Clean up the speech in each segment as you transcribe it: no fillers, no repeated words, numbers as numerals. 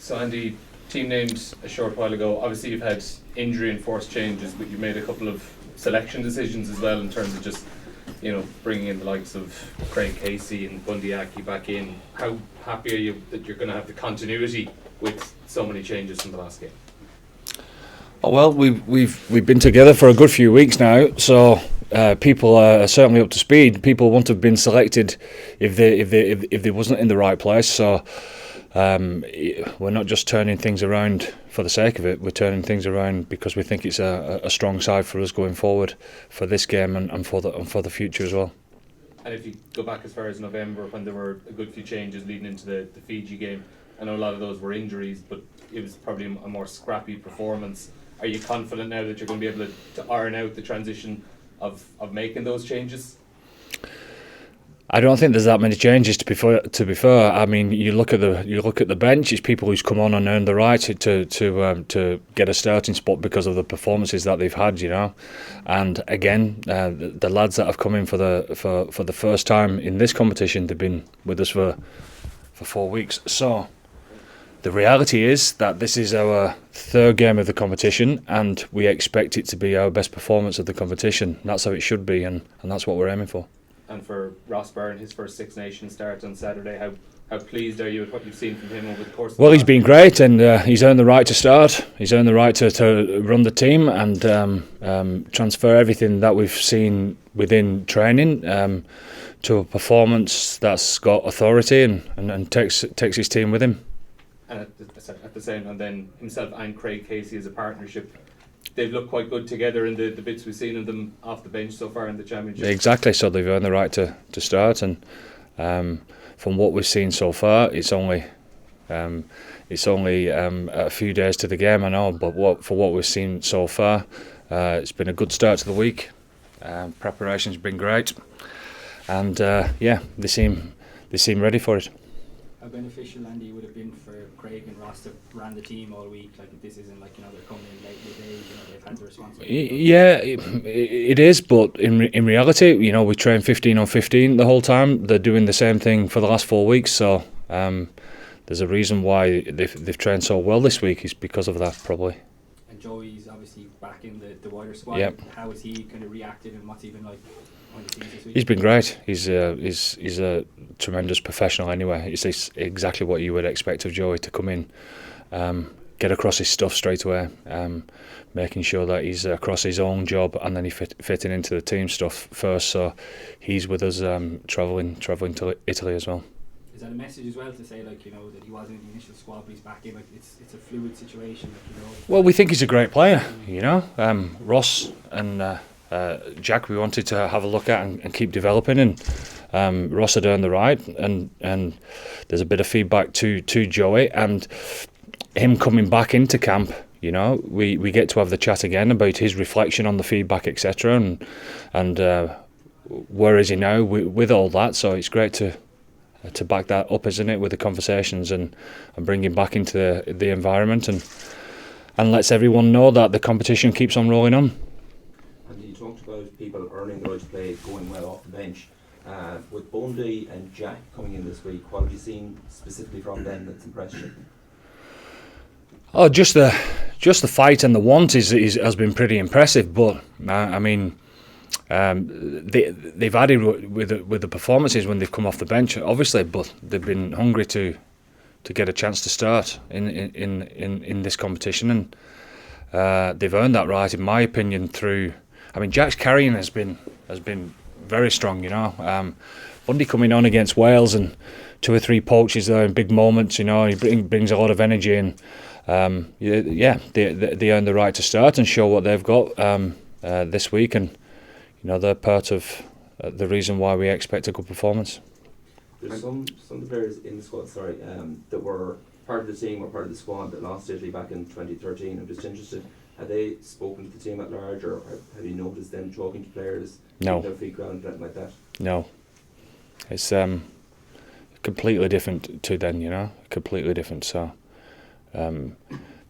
So Andy, team named a short while ago. Obviously you've had injury and forced changes, but you've made a couple of selection decisions as well in terms of just, bringing in the likes of Craig Casey and Bundy Aki back in. How happy are you that you're going to have the continuity with so many changes from the last game? Oh, well, we've been together for a good few weeks now, so people are certainly up to speed. People wouldn't have been selected if they wasn't in the right place. So we're not just turning things around for the sake of it. We're turning things around because we think it's a strong side for us going forward for this game and for the future as well. And if you go back as far as November, when there were a good few changes leading into the Fiji game, I know a lot of those were injuries, but it was probably a more scrappy performance. Are you confident now that you're going to be able to iron out the transition of making those changes? I don't think there's that many changes to be fair. I mean, you look at the bench. It's people who's come on and earned the right to get a starting spot because of the performances that they've had, And again, the lads that have come in for the first time in this competition, they've been with us for 4 weeks. So the reality is that this is our third game of the competition, and we expect it to be our best performance of the competition. That's how it should be, and that's what we're aiming for. And for Ross Byrne, his first Six Nations start on Saturday, how pleased are you with what you've seen from him over the course of Well, he's been great, and he's earned the right to start. He's earned the right to run the team and transfer everything that we've seen within training to a performance that's got authority and takes his team with him. And at the same time, then himself and Craig Casey as a partnership, they've looked quite good together in the bits we've seen of them off the bench so far in the championship. Exactly, so they've earned the right to start, and from what we've seen so far, it's only a few days to the game, I know, but for what we've seen so far, it's been a good start to the week. Preparation's been great, and they seem ready for it. How beneficial, Andy, would have been for Craig and Ross to run the team all week? Like, this isn't like, they're coming in late in the day, they've had the responsibility. Yeah, it is, but in reality, we train 15 on 15 the whole time. They're doing the same thing for the last 4 weeks, so there's a reason why they've trained so well this week. Is because of that, probably. And Joey's obviously back in the wider squad. Yep. How has he kind of reacted, and what's he been like? He's been great. He's a tremendous professional anyway. It's exactly what you would expect of Joey, to come in, get across his stuff straight away, making sure that he's across his own job, and then he fitting into the team stuff first. So he's with us travelling to Italy as well. Is that a message as well to say, that he wasn't in the initial squad, but he's back in? It's a fluid situation. Well, we think he's a great player. Ross and Jack, we wanted to have a look at and keep developing, and Ross had earned the right, and there's a bit of feedback to Joey, and him coming back into camp. We get to have the chat again about his reflection on the feedback, etc. And where is he now with all that? So it's great to back that up, isn't it, with the conversations and bring him back into the environment and lets everyone know that the competition keeps on rolling on. About people earning the right to play, going well off the bench. With Bundy and Jack coming in this week, what have you seen specifically from them that's impressed you? Oh, just the fight and the want has been pretty impressive. But they've added with the performances when they've come off the bench, obviously. But they've been hungry to get a chance to start in this competition, and they've earned that right, in my opinion, through. Jack's carrying has been very strong, Bundy coming on against Wales and 2 or 3 poaches there in big moments, he brings a lot of energy, and they earn the right to start and show what they've got this week, and they're part of the reason why we expect a good performance. There's some of the players in the squad, that were part of the team or part of the squad that lost Italy back in 2013. I'm just interested. Have they spoken to the team at large, or have you noticed them talking to players? No. Their feet ground, anything like that? No. It's completely different to then, completely different. So the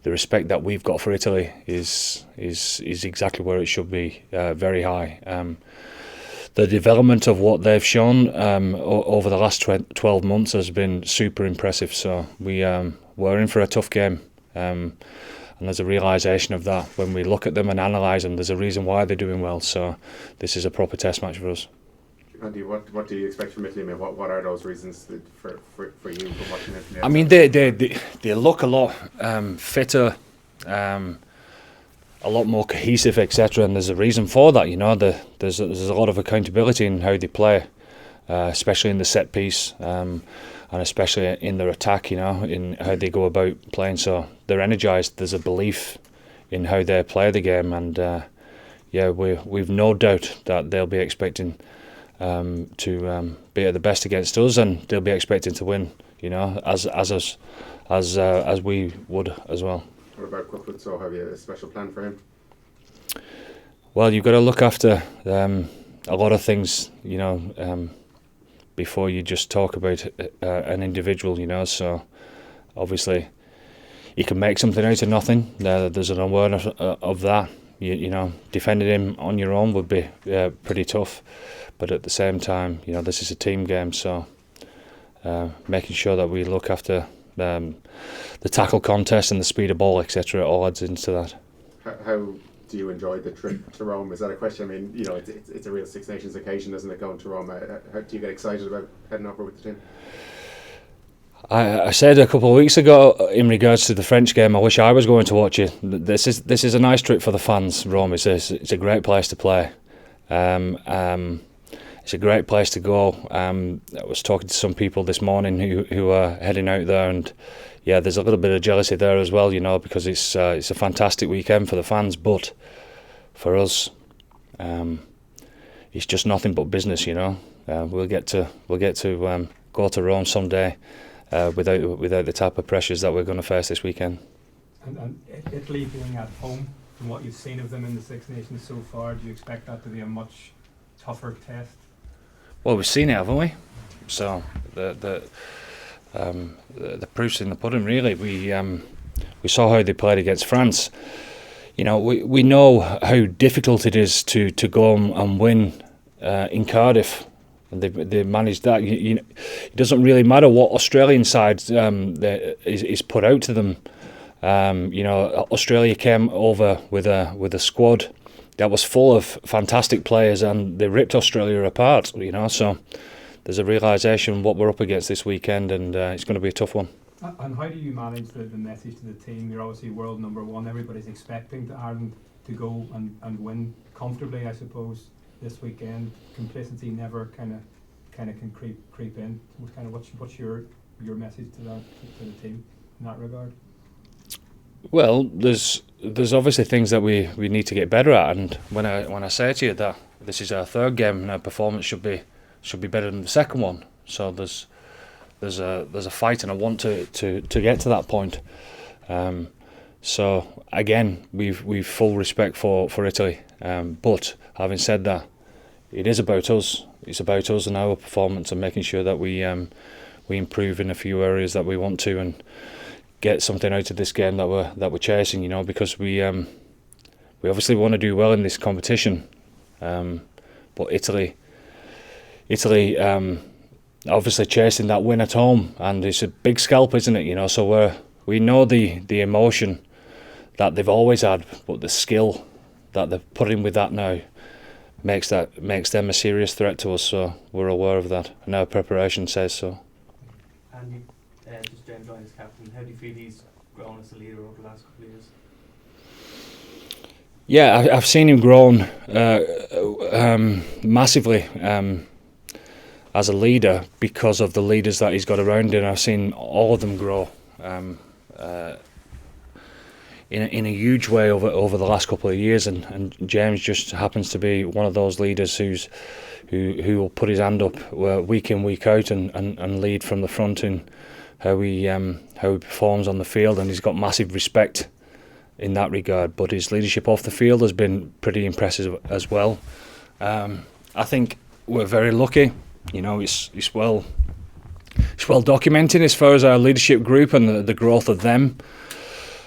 respect that we've got for Italy is exactly where it should be, very high. The development of what they've shown over the last 12 months has been super impressive. So we're in for a tough game. And there's a realisation of that when we look at them and analyse them. There's a reason why they're doing well. So this is a proper test match for us. Andy, what do you expect from Italy? I mean, what are those reasons for you from watching Italy? I mean, they look a lot fitter, a lot more cohesive, etc. And there's a reason for that. You know, there's a lot of accountability in how they play, especially in the set piece. And especially in their attack, you know, in how they go about playing. So they're energised. There's a belief in how they play the game, and we've no doubt that they'll be expecting to be at the best against us, and they'll be expecting to win. You know, as we would as well. What about Cookwood? So have you a special plan for him? Well, you've got to look after a lot of things, you know. Before you just talk about an individual, you know. So obviously you can make something out of nothing. There's an awareness of that. You know, defending him on your own would be pretty tough, but at the same time, you know, this is a team game, so making sure that we look after the tackle contest and the speed of ball, etc., all adds into that. How do you enjoy the trip to Rome? Is that a question? I mean, you know, it's a real Six Nations occasion, isn't it, going to Rome? How do you get excited about heading over with the team? I said a couple of weeks ago in regards to the French game, I wish I was going to watch it. This is a nice trip for the fans. Rome is it's a great place to play. It's a great place to go. I was talking to some people this morning who are heading out there, and yeah, there's a little bit of jealousy there as well, you know, because it's a fantastic weekend for the fans, but for us, it's just nothing but business, you know. We'll get to go to Rome someday without the type of pressures that we're going to face this weekend. And Italy being at home, from what you've seen of them in the Six Nations so far, do you expect that to be a much tougher test? Well, we've seen it, haven't we? So the proof's in the pudding, really. We saw how they played against France. You know, we know how difficult it is to go and win in Cardiff, and they managed that. It doesn't really matter what Australian side is put out to them. You know, Australia came over with a squad that was full of fantastic players, and they ripped Australia apart. You know, so there's a realisation what we're up against this weekend, and it's going to be a tough one. And how do you manage the message to the team? You're obviously world number one. Everybody's expecting Ireland to go and win comfortably, I suppose, this weekend. Complacency never kind of can creep in. What's your message to the team in that regard? Well, there's obviously things that we need to get better at, and when I say to you that this is our third game and our performance should be better than the second one, so there's a fight and a want to get to that point. So again, we've full respect for Italy, but having said that, it is about us. It's about us and our performance, and making sure that we improve in a few areas that we want to, and get something out of this game that we're chasing. You know, because we obviously want to do well in this competition, but Italy. Obviously chasing that win at home, and it's a big scalp, isn't it? You know, so we know the emotion that they've always had, but the skill that they're putting with that now makes them a serious threat to us. So we're aware of that, and our preparation says so. And just James Ryan as captain, how do you feel he's grown as a leader over the last couple of years? Yeah, I've seen him grown massively. As a leader, because of the leaders that he's got around him. I've seen all of them grow in a huge way over the last couple of years, and James just happens to be one of those leaders who will put his hand up week in, week out, and lead from the front in how he performs on the field, and he's got massive respect in that regard. But his leadership off the field has been pretty impressive as well. I think we're very lucky. You know, it's well documented as far as our leadership group and the growth of them.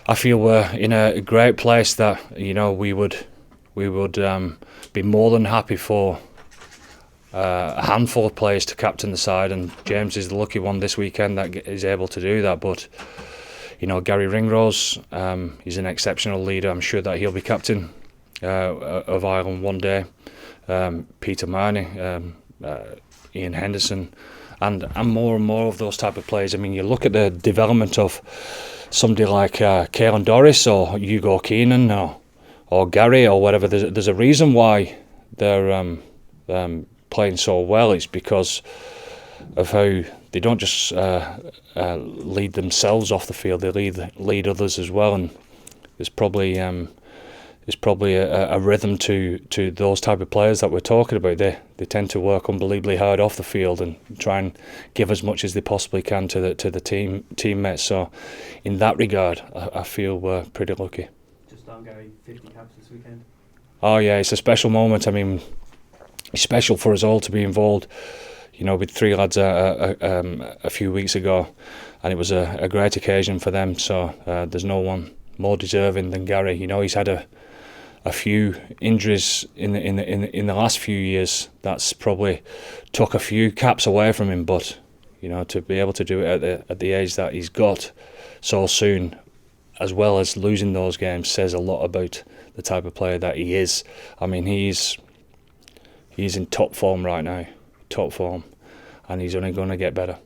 I feel we're in a great place that, you know, we would be more than happy for a handful of players to captain the side, and James is the lucky one this weekend that is able to do that. But You know, Gary Ringrose, he's an exceptional leader. I'm sure that he'll be captain of Ireland one day. Peter Marnie, Ian Henderson, and more of those type of players. I mean, you look at the development of somebody like Kieran Doris or Hugo Keenan or Gary or whatever. There's a reason why they're playing so well. It's because of how they don't just lead themselves off the field; they lead others as well. And there's probably a rhythm to those type of players that we're talking about. They tend to work unbelievably hard off the field and try and give as much as they possibly can to the teammates. So, in that regard, I feel we're pretty lucky. Just on Gary, 50 caps this weekend. Oh yeah, it's a special moment. I mean, it's special for us all to be involved. You know, with 3 lads a few weeks ago, and it was a great occasion for them. So there's no one more deserving than Gary. You know, he's had a few injuries in the last few years. That's probably took a few caps away from him. But you know, to be able to do it at the age that he's got so soon, as well as losing those games, says a lot about the type of player that he is. I mean, he's in top form right now, top form, and he's only going to get better.